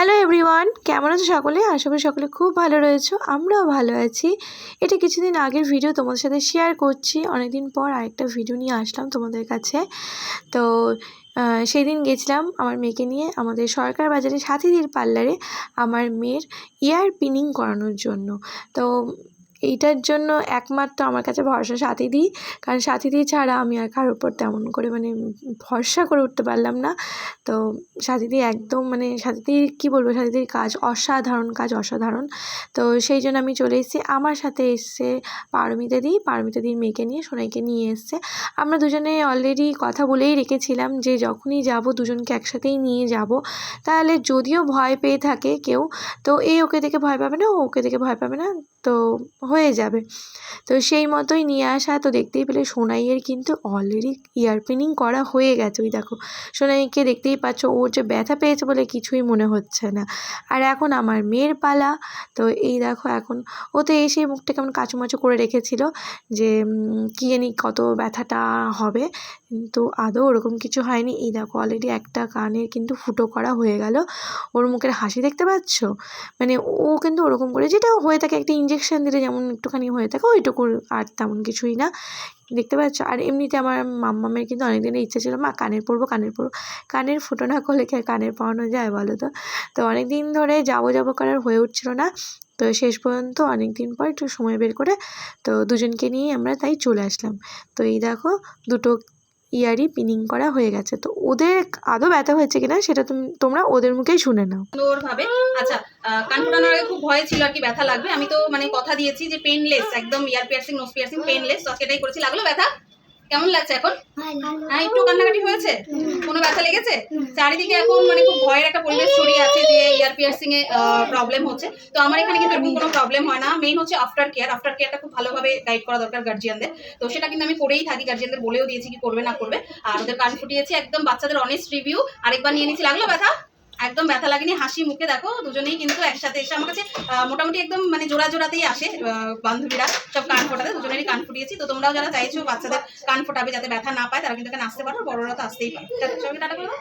Hello everyone, কেমন আছো সকলে? আশা করি সকলে খুব ভালো রয়েছো, আমরাও ভালো আছি। এটা কিছুদিন আগের ভিডিও তোমাদের সাথে শেয়ার করছি। অনেকদিন পর আরেকটা ভিডিও নিয়ে আসলাম তোমাদের কাছে। তো সেই দিন গেছিলাম আমার মেয়েকে নিয়ে আমাদের সরকার বাজারে সাথীদের পার্লারে আমার মেয়ের ইয়ার পিনিং করানোর জন্য। তো এইটার জন্য একমাত্র আমার কাছে ভরসা সাথীদি, কারণ সাথীদি ছাড়া আমি আর কারোর উপর তেমন করে ভরসা করে উঠতে পারলাম না। তো সাথীদি একদম সাথীদির কী বলবো, সাথীদির কাজ অসাধারণ, অসাধারণ। তো সেই জন্য আমি চলে এসেছি। আমার সাথে এসছে পারমিতাদির মেয়েকে নিয়ে, সোনাইকে নিয়ে এসছে। আমরা দুজনে অলরেডি কথা বলেই রেখেছিলাম যে যখনই যাব দুজনকে একসাথেই নিয়ে যাব। তাহলে যদিও ভয় পেয়ে থাকে কেউ, তো ওকে দেখে ভয় পাবে না, ও ওকে দেখে ভয় পাবে না, তো হয়ে যাবে। তো সেই মতোই নিয়ে আসা। তো দেখতেই পেলে সোনাইয়ের কিন্তু অলরেডি ইয়ার পিনিং করা হয়ে গেছে। ওই দেখো সোনাইকে দেখতেই পাচ্ছ, ওর যে ব্যথা পেয়েছে বলে কিছুই মনে হচ্ছে না। আর এখন আমার মেয়ের পালা। তো এই দেখো এখন ও তো এসে মুখটা কেমন কাচুমাচু করে রেখেছিল যে কী জানি কত ব্যথাটা হবে, কিন্তু আদৌ ওরকম কিছু হয়নি। এই দেখো অলরেডি একটা কানের কিন্তু ফুটো করা হয়ে গেল। ওর মুখের হাসি দেখতে পাচ্ছ? ও কিন্তু ওরকম করে যেটা হয়ে থাকে একটা ইঞ্জেকশন দিলে যেমন একটুখানি হয়ে থাকে ওইটুকুর, আর তেমন কিছুই না, দেখতে পাচ্ছ? আর এমনিতে আমার মাম্মামের কিন্তু অনেক দিনের ইচ্ছে ছিল, মা কানের পরবো। কানের ফুটো না করলে কি আর কানের পরানো যায় বলো তো? তো অনেক দিন ধরে যাবো করার হয়ে উঠছিল না। তো শেষ পর্যন্ত অনেক দিন পর একটু সময় বের করে তো দুজনকে নিয়ে আমরা তাই চলে আসলাম। তো এই দেখো দুটো ইয়ারই পিনিং করা হয়ে গেছে। তো ওদের আদৌ ব্যথা হয়েছে কিনা সেটা তোমরা ওদের মুখেই শুনে নাও। ভাবে আচ্ছা, কান ফোটানোর আগে খুব ভয় ছিল আর কি, ব্যথা লাগবে। আমি তো কথা দিয়েছি যে পেনলেস, একদম ইয়ার পিয়ার্সিং নোজ পিয়ার্সিং পেনলেস। তো আজকে এটাই করেছি। লাগলো ব্যথা? কেমন লাগছে এখন? হ্যাঁ, একটু কান্নাকাটি হয়েছে? কোনো ব্যথা লেগেছে? চারিদিকে এখন খুব ভয়ের একটা পরিবেশ ছড়িয়ে আছে যে ইয়ার পিয়ার্সিং এ প্রবলেম হচ্ছে। তো আমার এখানে কিন্তু এরকম কোনো প্রবলেম হয় না। মেইন হচ্ছে আফটার কেয়ারটা খুব ভালোভাবে গাইড করা দরকার গার্জিয়ানদের। তো সেটা কিন্তু আমি করেই থাকি, গার্জিয়ানদের বলেও দিয়েছি কি করবে না করবে। আর ওদের কান ফুটিয়েছি, একদম বাচ্চাদের অনেস্ট রিভিউ। আরেকবার নিয়ে নিচ্ছি। লাগলো ব্যথা? একদম ব্যথা লাগেনি, হাসি মুখে। দেখো দুজনেই কিন্তু একসাথে এসে আমার কাছে মোটামুটি একদম জোড়াতেই আসে বান্ধবীরা সব কান ফোটাতে। দুজনেরই কান ফুটিয়েছি। তো তোমরাও যারা চাইছো বাচ্চাদের কান ফোটাবে যাতে ব্যথা না পায়, তারা কিন্তু এখানে আসতে পারো। বড়রা তো আসতেই পারে। সবাইকে টাটা করে দাও।